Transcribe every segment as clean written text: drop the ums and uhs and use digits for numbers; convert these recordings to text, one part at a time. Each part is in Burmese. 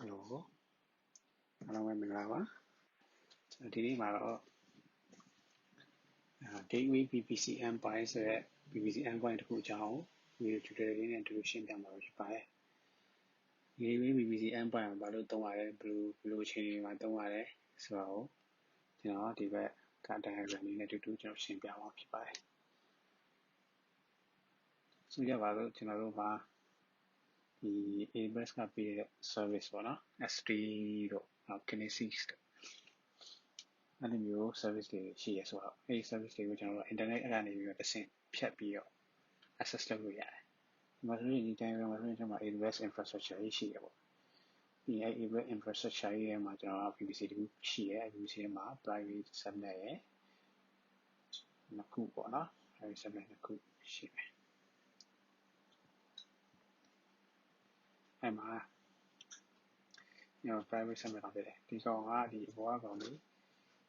Hello, hello em mình là thì đi mà đó Gateway VPC Endpoint ဆိုတဲ့ VPC Endpoint တစ်ခုအကြောင်း video tutorial လေးနဲ့အတူရှင်းပြမှာဖြစ်ပါတယ်။ Gateway VPC Endpoint ကိုဘာလို့သုံးရလဲဘယ်လိုအခြေအနေမှာသုံးရလဲဆိုတာကိုကျွန်တော်ဒီဘက်က diagram လေးနဲ့အတူကျွန်တော်ရှင်းပြမှာဖြစ်ပါတယ်။ဆိုကြပါစို့ကျွန်တော်တို့မှာဒီ AWS ကပေးတဲ့ service ပေါ့နော် S3 တို့ Kinesis တို့အဲ့လိုမျိုး service တွေရှိရဆိုတော့အဲ့ဒီ service တွေကိုကျွန်တော်တို့ internet အဲ့ကနေပြီးတော့တစ်ဆင့်ဖြတ်ပြီးတော့ access လုပ်လို့ရတယ်။ဒီမှာဆိုရင်ဒီ diagram မှာဆိုရင်ကျွန်တော် AWS infrastructure ကြီးရှိရပေါ့။ဒီ AWS infrastructure ကြီးထဲမှာကျွန်တော် VPC တခုရှိရ VPC ထဲမှာ private subnet ရယ်နှစ်ခုပေါ့နော် private subnet နှစ်ခုရှိမယ်။အဲ့မှာကျွန်တော် private subnet တော့ဖြစ်တယ်။ဒီကောင်ကဒီဘောကကောင်လေး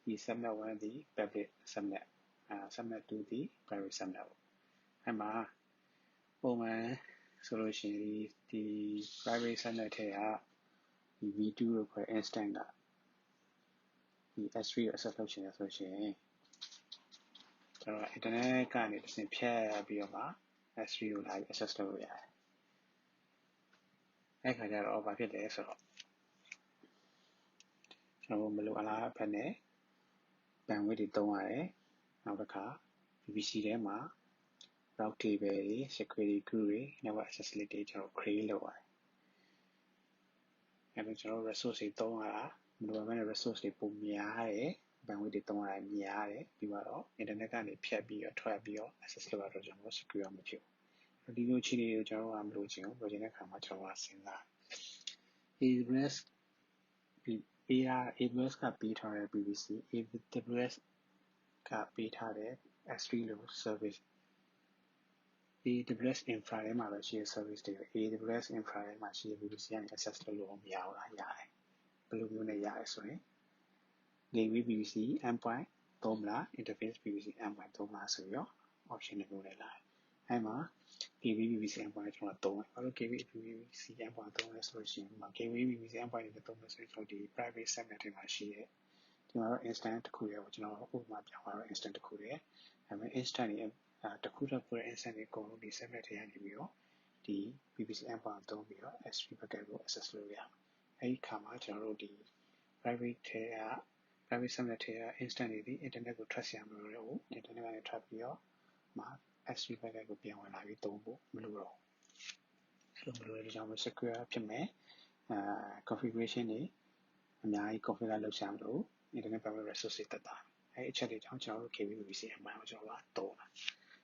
ဒီ subnet 1ဒီ public subnet subnet 2ဒီ private subnet ပေါ့အဲ့မှာပုံမှန်ဆိုလို့ရှိရင်ဒီ private subnet ထဲကဒီ v2 လို့ခေါ်တဲ့ instant ကဒီ S3 ကို access လုပ်ချင်တယ်ဆိုရှင်ကျွန်တော် internet ကနေတစ်ဆင့်ဖြတ်ပြီးတော့မှ S3 ကိုလာပြီး access လုပ်လို့ရတယ်အဲ့ခါကျတော့ဘာဖြစ်လဲဆိုတော့ကျွန်တော်မလိုအပ်လားဖက်နဲ့ bandwidth တွေသုံးရတယ်နောက်တစ်ခါ VPC ထဲမှာ route table တွေ security group တွေ network access list တွေကျွန်တော် create လုပ်ရတယ်အဲ့တော့ကျွန်တော် resource တွေသုံးရတာမလိုအပ်တဲ့ resource တွေပုံများတယ် bandwidth တွေသုံးရတာများတယ်ပြီးတော့ internet ကနေဖြတ်ပြီးတော့ထွက်ပြီးတော့ access လုပ်ရတော့ကျွန်တော် secure မဖြစ်ဘူးဒီလိုအခြေအနေကိုကျွန်တော်ကမလိုချင်ဘူးလိုချင်တဲ့အခါမှာကျွန်တော်ကစဉ်းစား AWS ကပေးထားတဲ့ VPC AWS ကပေးထားတဲ့ S3 လို့ service AWS infra ထဲမှာပဲရှိတဲ့ service တွေ AWS infra ထဲမှာရှိတဲ့ VPC ကနေ access လုပ်လို့မရဘူးလားရတယ်ဘယ်လိုမျိုးနဲ့ရတယ်ဆိုရင် Gateway VPC Endpoint သုံးမလား Interface VPC Endpoint သုံးမလားဆိုပြီးတော့ option တွေမျိုးနဲ့လာတယ်အဲ့မှာ Gateway VPC Endpoint ကျွန်တော်သုံးတယ်ဘာလို့ Gateway VPC Endpoint သုံးလဲဆိုလို့ရှိရင် Gateway VPC Endpoint တွေသုံးလို့ဆိုရင်ကျွန်တော်ဒီ private subnet တွေမှာရှိတဲ့ဒီမှာတော့ instant တစ်ခုရယ်ပေါ့ကျွန်တော်ဥပမာပြောင်းသွားတော့ instant တစ်ခုရယ်ဒါပေမဲ့ instant တွေတစ်ခုတော့ပိုတဲ့ instant တွေအကုန်လုံးဒီ subnet တွေကနေပြီးတော့ဒီ VPC Endpoint သုံးပြီးတော့ S3 packet ကို access လုပ်ရအောင်အဲဒီခါမှာကျွန်တော်တို့ဒီ private ထဲက private subnet ထဲက instant တွေဒီ internet ကိုထွက်เสียမလို့တော့ internet ကနေထွက်ပြီးတော့မှာ S3 packet ကိုပြန်ဝင်လာပြီးသုံးဖို့မလိုတော့ဘူးအဲ့လိုမလိုတဲ့ကြောင့် secure ဖြစ်မယ်configuration တွေအများကြီး configure လုပ်ရှာမလို့ internet bandwidth resource တွေတက်တာအဲ့အချက်တွေကြောင့်ကျွန်တော်တို့ Gateway VPC Endpoint ကိုကျွန်တော်ကသုံးတာ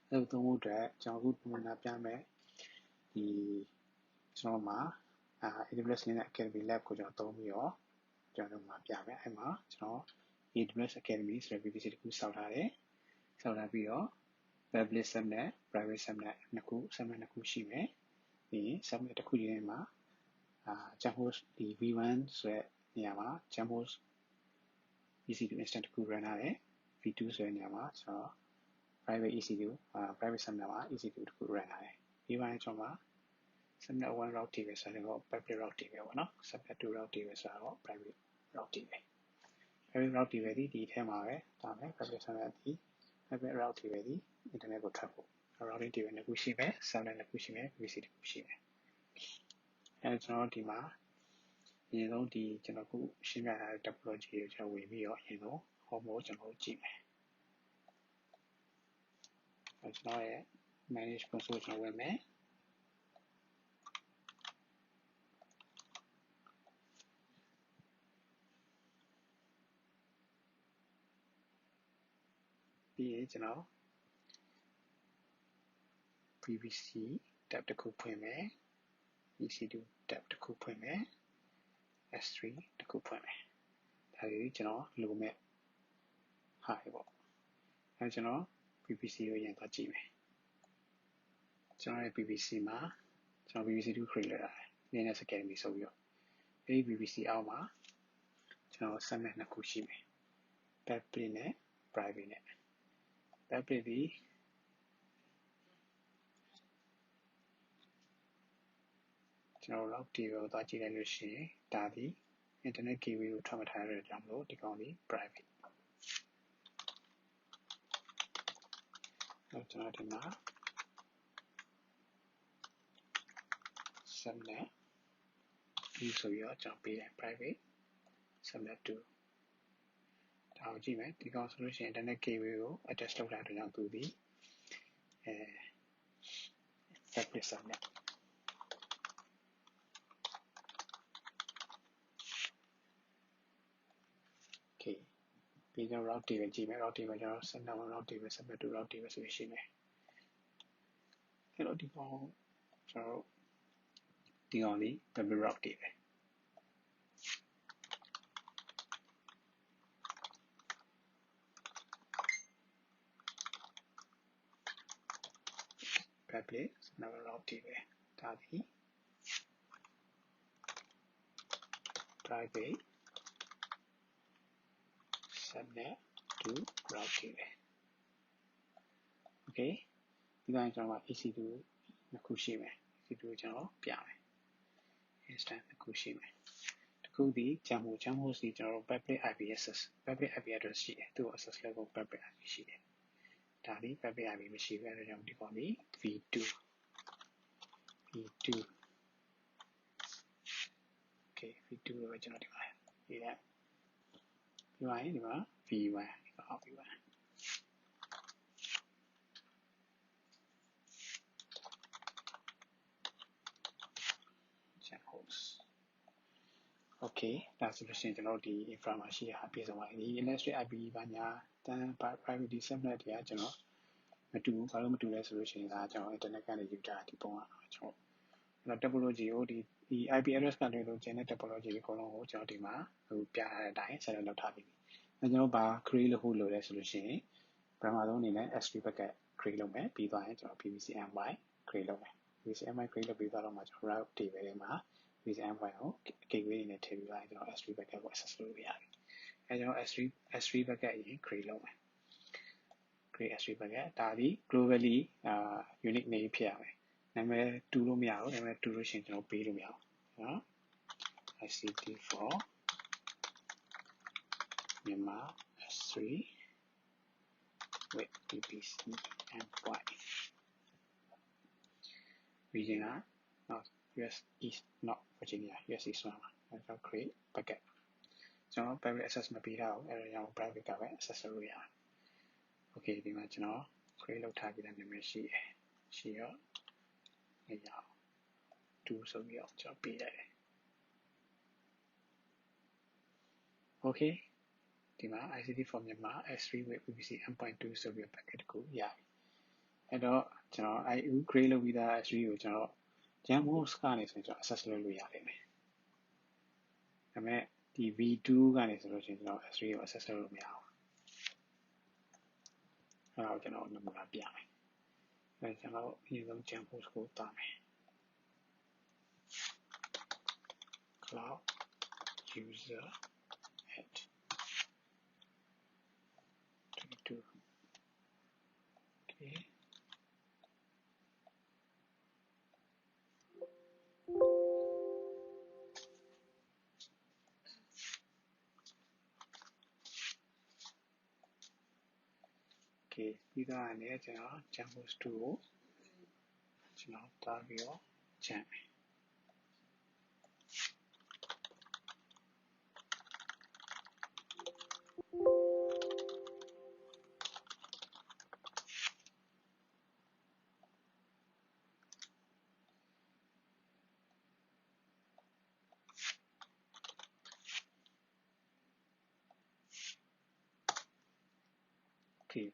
အဲ့လိုသုံးဖို့အတွက်ကျွန်တော်အခုပုံမှန်ပြမယ်ဒီကျွန်တော်မှာ AWS Linux Academy Lab ကိုကျွန်တော်သုံးပြီးတော့ကျွန်တော်မှာပြမယ်အဲ့မှာကျွန်တော် AWS Academy ဆိုတဲ့ VPC တစ်ခုစောက်ထားတယ်စောက်ထားပြီးတော့ public subnet private subnet နှစ်ခု subnet နှစ်ခုရှိမယ်ပြီးရင် subnet တစ်ခုချင်းထဲမှာjump host ဒီ v1 ဆိုတဲ့နေရာမှာ jump host EC2 instant တစ်ခု run ထားတယ် v2 ဆိုတဲ့နေရာမှာကျွန်တော် private EC2 private subnet မှာ EC2 တစ်ခု run ထားတယ်ဒီပိုင်းကျွန်တော်မှာ subnet 1 route table ဆိုတော့ public route table ပေါ့နော် subnet 2 route table ဆိုတော့ private route table private route table ဒီထဲမှာပဲဒါမဲ့ public subnet ဒီ private route table ဒီ internet ကိုထွက်ဖို့ routing table နှစ်ခုရှိမယ် subnet နှစ်ခုရှိမယ် VPC တစ်ခုရှိမယ်အဲကျွန်တော်ဒီမှာအရင်ဆုံးဒီကျွန်တော်ခုရှင်းပြထားတဲ့ topology ကိုကျွန်တော်ဝင်ပြီးတော့အရင်ဆုံး home ကိုကျွန်တော်ကြည့်မယ်အဲကျွန်တော်ရဲ့ manage console ကျွန်တော်ဝင်မယ်ပြီးရင်ကျွန်တော် VPC tab တစ်ခုဖွင့်မယ် EC2 tab တစ်ခုဖွင့်မယ် S3 တစ်ခုဖွင့်မယ်ဒါလေးကျွန်တော်လိုမဲ့ဟာတွေပေါ့အဲကျွန်တော် VPC ကိုရင်သွားကြည့်မယ်ကျွန်တော်ရဲ့ VPC မှာကျွန်တော် VPC 2 create လုပ်ရတယ် Linux Academy ဆိုပြီးတော့အဲဒီ VPC အောက်မှာကျွန်တော် subnet နှစ်ခုရှိမယ် public နဲ့ private နဲ့ public ဒီ ကျွန်တော်တို့ log table ကိုသွားကြည့်လိုက်လို့ရှိရင်ဒါဒီ internet gateway ကိုထွက်မထားရတဲ့ကြောင့်မလို့ဒီကောင်ဒီ private ကျွန်တော်ဒီမှာ subnet ဒီဆိုပြီးတော့ကျွန်တော်ပေးတယ် private subnet 2ဒါကိုကြည့်မယ်ဒီကောင်ဆိုလို့ရှိရင် internet gateway ကို attach လုပ်ထားတဲ့ကြောင့်သူဒီseparate subnet okay ပြီးတော့ route table ကြည့်မယ် route table ကျွန်တော် subnet 1 route table subnet 2 route table ဆိုပြီးရှိမယ်အဲ့တော့ဒီကောင်ကျွန်တော်ဒီကောင်လေး double route table public number route table ဒါဒီ private subnet to route table okay ဒီတိုင်းကျွန်တော်က EC2 နှစ်ခုရှိမယ် EC2 ကိုကျွန်တော်ပြမယ် instance နှစ်ခုရှိမယ်တစ်ခုဒီ jump host ဒီကျွန်တော် public IP access public IP address ရှိတယ်သူ့ access level public IP ရှိတယ်ဒါဒီ public IP မရှိဘူးအဲဒါကြောင့်ဒီကောင်ဒီ v2 okay v2 လို့ပဲကျွန်တော်ဒီမှာရေးလိုက်ပြီးရင်ဒီမှာ v1 အောက် v1 jump host okay ဒါဆိုလို့ရှိရင်ကျွန်တော်ဒီ infra မှာရှိတဲ့ဟာပြည့်စုံပါပြီဒီ industry IP ဘာညာတန်း private subnet တွေကကျွန်တော်မတူဘူးဘာလို့မတူလဲဆိုလို့ရှိရင်ဒါကျွန်တော် internet ကနေယူတာဒီပုံကကျွန်တော် topology ကိုဒီ IP address ကနေလို့ကျန်တဲ့ topology အကုန်လုံးကိုကျွန်တော်ဒီမှာဟိုပြထားတဲ့အတိုင်း set လုပ်ထားပြီးပြီကျွန်တော်ဘာ create လုပ်ဖို့လိုလဲဆိုလို့ရှိရင်ပထမဆုံးအနေနဲ့ S3 bucket create လုပ်မယ်ပြီးသွားရင်ကျွန်တော် PVC endpoint create လုပ်မယ် PVC endpoint create လုပ်ပြီးသွားတော့မှကျွန်တော် route table တွေမှာ PVC endpoint ကို gateway တွေနဲ့ထည့်ပြီးသွားရင်ကျွန်တော် S3 bucket ကို access လုပ်လို့ရပြီအဲကျွန်တော် S3 bucket အရင် create လုပ်မယ် create S3 bucket ဒါဒီ globally unique name ဖြစ်ရမယ်နာမည်တူလို့မရဘူးနာမည်တူလို့ရှိရင်ကျွန်တော်ပေးလို့မရဘူးနော် ICT4 Myanmar S3 with VPC Endpoint region US East not Virginia US East မှာကျွန်တော် create bucket ကျွန်တော် private access မပေးထားဘူးအဲဒါကြောင့် private ကပဲ access လုပ်ရအောင် okay ဒီမှာကျွန်တော် create လုပ်ထားပြီးတဲ့နာမည်ရှိတယ်ရှိရောနေရအောင်2ဆိုပြီးတော့ကျွန်တော်ပေးလိုက်တယ် okay ဒီမှာ ICT for Myanmar S3 with VPC Endpoint 2ဆိုပြီး packet ကိုရပြီအဲ့တော့ကျွန်တော် IU create လုပ်ပြီးသား S3 ကိုကျွန်တော် jump host ကနေဆိုရင်ကျွန်တော် access လုပ်လို့ရလိမ့်မယ်ဒါပေမဲ့ဒီ V2 ကနေဆိုလို့ရှိရင်ကျွန်တော် S3 ကို access လုပ်လို့မရဘူးအဲ့ဒါကိုကျွန်တော်နမူနာပြမယ်အဲ့ကျွန်တော်အရင်ဆုံး jump host ကိုတားမယ် cloud user at 22 okay okay ပြီးသားအနေနဲ့ကျွန်တော် jump host 2ကိုကျွန်တော်တားပြီးတော့ကြံ့မယ်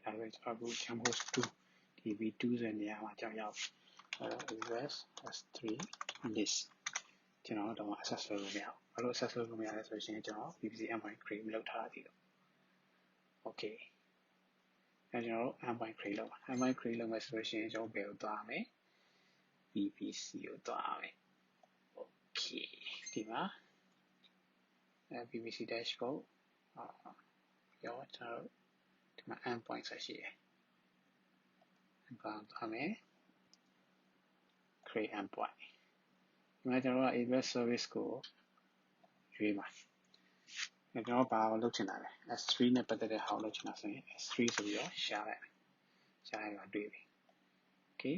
ဒါပဲကျွန်တော်အခု jump host 2 ဒီ v2 ဆိုတဲ့နေရာမှာကြောက်ရောက် AWS S3 list ကျွန်တော်တော့ access လုပ်လို့မရဘူးဘာလို့ access လုပ်လို့မရလဲဆိုရင်ကျွန်တော် VPC endpoint create မလုပ်ထားသေးဘူး okay အဲကျွန်တော် endpoint create လုပ်ပါ endpoint create လုပ်မယ်ဆိုလို့ရှိရင်ကျွန်တော်ဘယ်ကိုသွားရမလဲ VPC ကိုသွားရမယ် okay ဒီမှာVPC dashboard ရောကျွန်တော်ဒီမှာ endpoint ဆက်ရှိတယ် endpoint သွားမယ် create endpoint မှာကျွန်တော်တို့က AWS service ကိုရွေးပါကျွန်တော်ဘာကိုလုပ်ချင်တာလဲ S3 နဲ့ပတ်သက်တဲ့ဟာကိုလုပ်ချင်တာဆိုရင် S3 ဆိုပြီးတော့ရှာလိုက်ရှာလိုက်ပါတွေ့ပြီ okay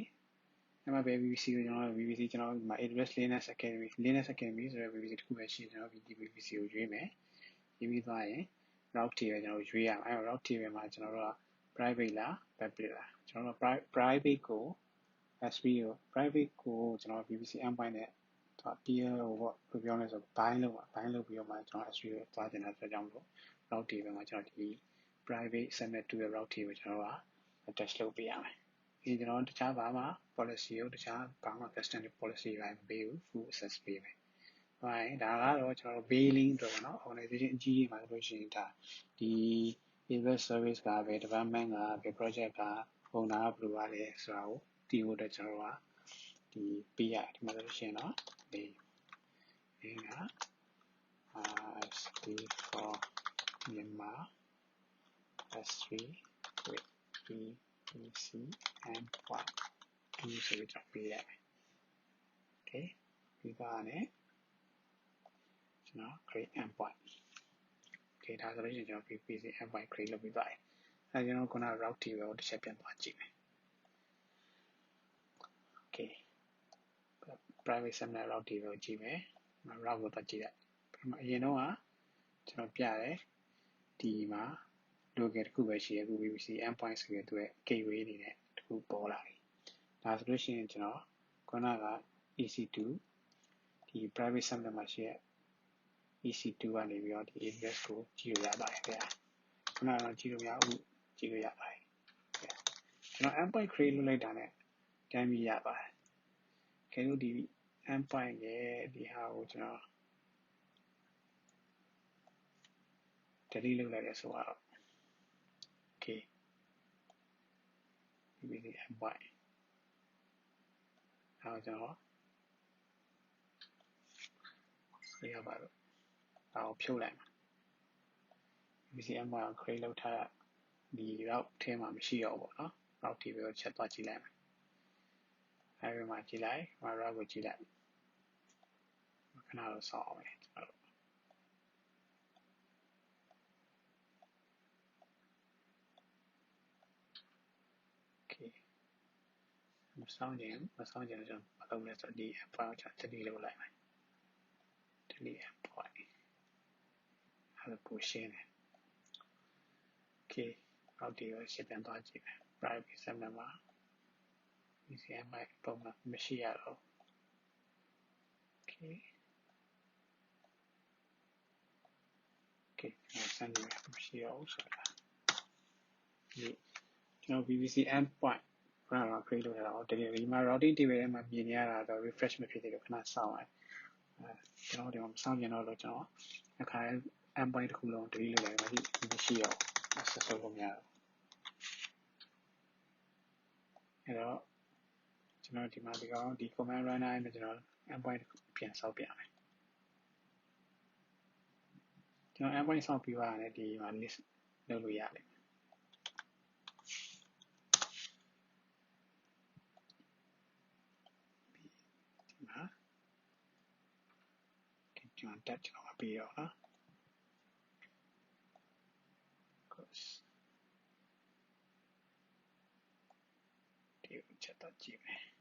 အဲ့မှာ VPC ကိုကျွန်တော် VPC ကျွန်တော်ဒီမှာ AWS Linux Academy ဆိုတဲ့ VPC တစ်ခုပဲရှိတယ်ကျွန်တော် VPC ကိုရွေးမယ်ရွေးပြီးသွားရင် route table ကျွန်တော်ရွေးရအောင်အဲ့ route table မှာကျွန်တော်တို့က private လား public လားကျွန်တော်တို့ private ကို S3 ကို private ကိုကျွန်တော် VPC endpoint နဲ့tier ကိုပြောလဲဆို bind လုပ်ပြီးတော့မှကျွန်တော် S3 ကိုသွားတင်တာဆိုကြောင့်လို့ route table မှာကျွန်တော်ဒီ private subnet to the route table ကျွန်တော်တို့က attach လုပ်ပေးရမယ်ဒီကျွန်တော်တခြားဘာမှ policy ကိုတခြားဘာမှ custom policy တွေမပေးဘူး full access ပေးမယ်ဟုတ်ဒါကတော့ကျွန်တော်တို့ billing အတွက်ပေါ့နော် organization အကြီးကြီးမှာဆိုလို့ရှိရင်ဒါဒီ AWS service ကပဲ department ကပဲ project ကပုံနာကဘယ်လိုပါလဲဆိုတာကိုသိဖို့အတွက်ကျွန်တော်တို့ကဒီပေးရဒီမှာဆိုလို့ရှိရင်တော့ဒီကS3 for Myanmar S3 with VPC endpoint ဒီဆိုပြီးတော့ပေးရမယ် okay ပြီးသွားတယ်ကျွန်တော် create endpoint okay ဒါဆိုလို့ရှိရင်ကျွန်တော် VPC endpoint create လုပ်ပြီးသွားတယ်အဲကျွန်တော်ခုန route table ကိုတစ်ချက်ပြန်သွားကြည့်မယ် okay private subnet route table ကိုကြည့်မယ် route ကိုသွားကြည့်လိုက်အရင်တော့ကကျွန်တော်ပြတယ်ဒီမှာ local တစ်ခုပဲရှိရအခု VPC endpoint ဆိုတဲ့သူရဲ့ gateway အနေနဲ့တစ်ခုပေါ်လာပြီဒါဆိုလို့ရှိရင်ကျွန်တော်ခုနက EC2 ဒီ private subnet မှာရှိရ EC2 ကနေပြီးတော့ဒီ address ကိုကြည့်လို့ရပါတယ်ခင်ဗျာခုနကတော့ကြည့်လို့မရဘူးကြည့်လို့ရပါတယ်ကျွန်တော် endpoint create လုပ်လိုက်တာနဲ့တမ်းပြီးရပါတယ်ခင်ဗျာဒီ endpoint ရဲ့ဒီဟာကိုကျွန်တော် delete လုပ်လိုက်ရဆိုတော့ okay VPC endpoint ဒါကျွန်တော်ဆေးရပါတော့ဒါကိုဖြုတ်လိုက်မှာ VPC endpoint ကို create လုပ်ထားဒီ route ထဲမှာမရှိတော့ဘူးပေါ့နော် route table ကိုချက်သွားကြည့်လိုက်မယ်အဲဒီမှာကြည့်လိုက် route ကိုကြည့်လိုက်ခဏတော့စောင့်အောင်မယ်ကျွန်တော်တို့ okay မစောင့်ခြင်းကျွန်တော်ဘာလုပ်လဲဆိုတော့ဒီ endpoint ကိုကျွန်တော် delete လုပ်လိုက်မယ် delete endpoint အဲ့ဒါပိုရှင်းတယ် okay route table ကိုရှင်းပြန်သွားကြည့်မယ် private subnet မှာ VPC endpoint ပုံမှန်မရှိရတော့ okay okay စမ်းကြည့်မယ်မရှိရဘူးဆိုတာဒီကျွန်တော် VPC endpoint ခဏတော့ create လုပ်ရအောင်ဒီမှာ routing table ထဲမှာမြင်နေရတာတော့ refresh မဖြစ်သေးလို့ခဏစောင့်လိုက်ကျွန်တော်ဒီမှာမစောင့်ကြတော့လို့ကျွန်တော်အခါ endpoint တစ်ခုလုံး delete လုပ်လိုက်ပါမရှိတော့ access လုပ်လို့မရတော့အဲ့တော့ကျွန်တော်ဒီမှာဒီကောင်ဒီ command runner နဲ့ကျွန်တော် endpoint ပြန်ဆောက်ပြမယ်ကျွန်တော် endpoint ဆောက်ပြီးသွားတယ်ဒီမှာ list လုပ်လို့ရတယ်ဒီမှာကျွန်တော်တက်ကျွန်တော်ပြီးတော့နော်ဒီချက်တော့ကြည့်မယ်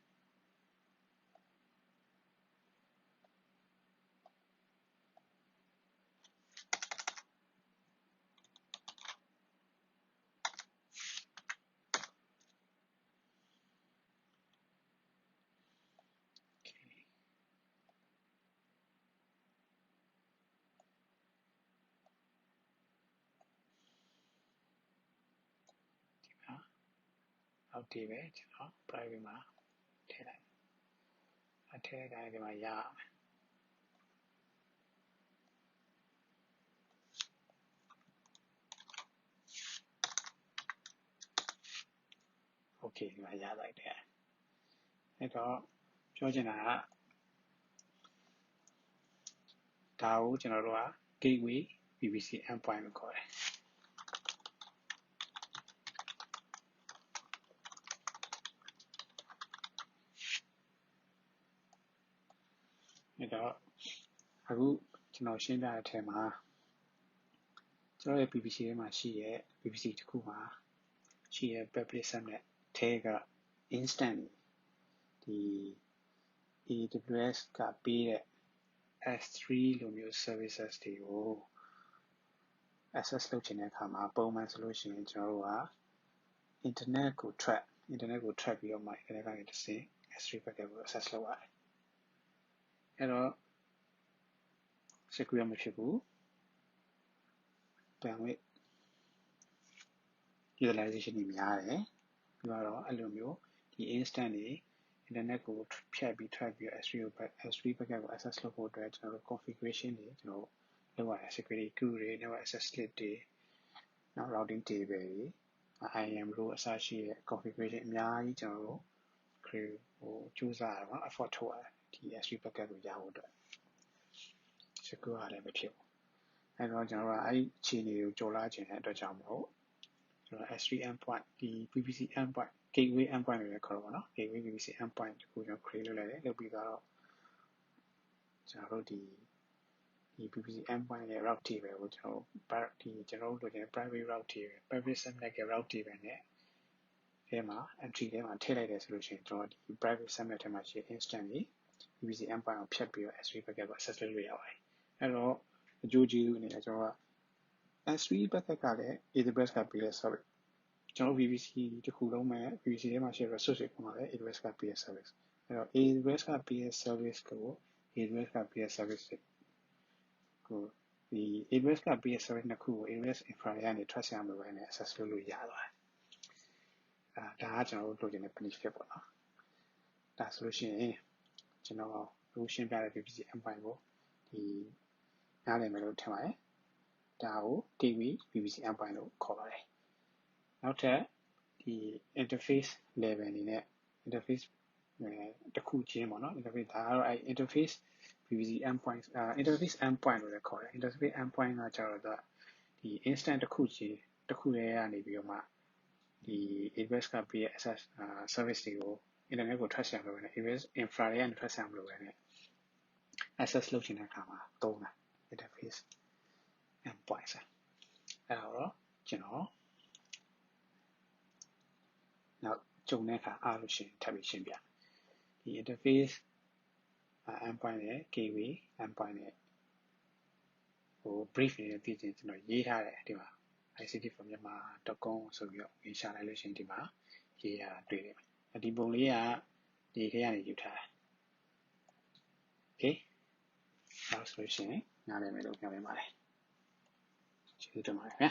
အောက်ဒီပဲကျွန်တော် private မှာထည့်လိုက်အထည့်တိုင်းဒီမှာရအောင်โอเคဒီမှာရလိုက်တယ်အဲ့တော့ပြောချင်တာကဒါကိုကျွန်တော်တို့က gateway VPC endpoint လို့ခေါ်တယ် အခုကျွန်တော်ရှင်းပြတဲ့အထဲမှာကျွန်တော်ရဲ့ PPC ထဲမှာရှိရဲ့ PPC တစ်ခုမှာရှိရဲ့ public subnet ထဲက instant ဒီ AWS ကပေးတဲ့ S3 လိုမျိုး services တွေကို access လုပ်ချင်တဲ့အခါမှာပုံမှန်ဆိုလို့ရှိရင်ကျွန်တော်တို့က internet ကို track ပြီးတော့မှ internet ကနေတစ်ဆင့် S3 packet ကို access လုပ်ရတယ်အဲ့တော့ secure မဖြစ်ဘူး bandwidth utilization တွေများတယ်ပြီးတော့အဲ့လိုမျိုးဒီ instant တွေ internet ကိုဖြတ်ပြီး track ပြီး S3 packet ကို access လုပ်ဖို့အတွက်ကျွန်တော်တို့ configuration တွေကျွန်တော်လုပ်ရတယ် security group တွေ network access list တွေနောက် routing table တွေ IAM လို့အစရှိတဲ့ configuration အများကြီးကျွန်တော်တို့ကြိုးစားရပါ effort ထုတ်ရတယ်ဒီ S3 packet ကိုရဖို့အတွက် secure လည်းမဖြစ်ဘူးအဲ့တော့ကျွန်တော်တို့ကအဲ့ဒီအခြေအနေကိုကြော်လာခြင်းတဲ့အတွက်ကြောင့်မဟုတ်ကျွန်တော် S3 endpoint ဒီ VPC endpoint gateway endpoint လို့လည်းခေါ်တော့ပါနော် gateway VPC endpoint ကိုကျွန်တော် create လုပ်လိုက်တယ်လုပ်ပြီးတော့ကျွန်တော်တို့ဒီ VPC endpoint ရဲ့ route table ကိုကျွန်တော်တို့လိုချင်တဲ့ private route table private subnet ရဲ့ route table နဲ့ထဲမှာ entry ထဲမှာထည့်လိုက်တယ်ဆိုလို့ရှိရင်ကျွန်တော်ဒီ private subnet ထဲမှာရှိတဲ့ instant ကြီး VPC endpoint ကိုဖြတ်ပြီးတော့ S3 packet ကို access လုပ်လို့ရပါတယ်အဲ့တော့အကျိုးကျေးဇူးအနေနဲ့ကျွန်တော်က S3 packet ကလည်း AWS ကပေးတဲ့ service ကျွန်တော် VPC တစ်ခုလုံးမဲ့ VPC ထဲမှာရှိတဲ့ resource တွေပုံမှာလည်း AWS ကပေးတဲ့ service အဲ့တော့ AWS ကပေးတဲ့ service ကို AWS ကပေးတဲ့ service ကိုဒီ AWS ကပေးတဲ့ service နှစ်ခုကို AWS infra တွေကနေ trust ရမှာပဲနဲ့ access လုပ်လို့ရသွားတယ်ဒါကကျွန်တော်တို့လိုချင်တဲ့ benefit ပေါ့နော်ဒါဆိုလို့ရှိရင်ကျွန်တော်အခုရှင်းပြတဲ့ VPC endpoint ကိုဒီနားလည်မယ်လို့ထင်ပါတယ်ဒါကို Gateway VPC endpoint လို့ခေါ်ပါတယ်နောက်ထပ်ဒီ interface level အနေနဲ့ interface တစ်ခုချင်းပေါ့နော် interface ဒါကတော့အဲ့ interface VPC endpoint interface endpoint လို့လည်းခေါ်တယ် interface endpoint ကကျတော့ဒီ instant တစ်ခုချင်းတစ်ခုလေးကနေပြီးတော့မှဒီ AWS ကပေးတဲ့ access service တွေကို internet ကို trust ရမှာပဲနဲ့ AWS infra တွေကနေ trust ရမှာလို့ပဲနဲ့ access လုပ်ချင်တဲ့အခါမှာသုံးတာ interface endpoint အဲ့တော့ကျွန်တော်နောက်ကြုံတဲ့အခါအားလို့ရှိရင်ထပ်ပြီးရှင်းပြဒီ interface endpoint နဲ့ gateway endpoint နဲ့brief နဲ့သိချင်ကျွန်တော်ရေးထားတယ်ဒီမှာ ictformyanmar.com ဆိုပြီးတော့ရေးရှာလိုက်လို့ရှိရင်ဒီမှာရေးရတာတွေ့တယ်ဒီပုံလေးကဒီထဲကနေယူထားတာ okay နောက်ဆိုလို့ရှိရင်နားလည်မယ်လို့ပြောပြပါတယ်ကျေးဇူးတင်ပါတယ်ခင်ဗျာ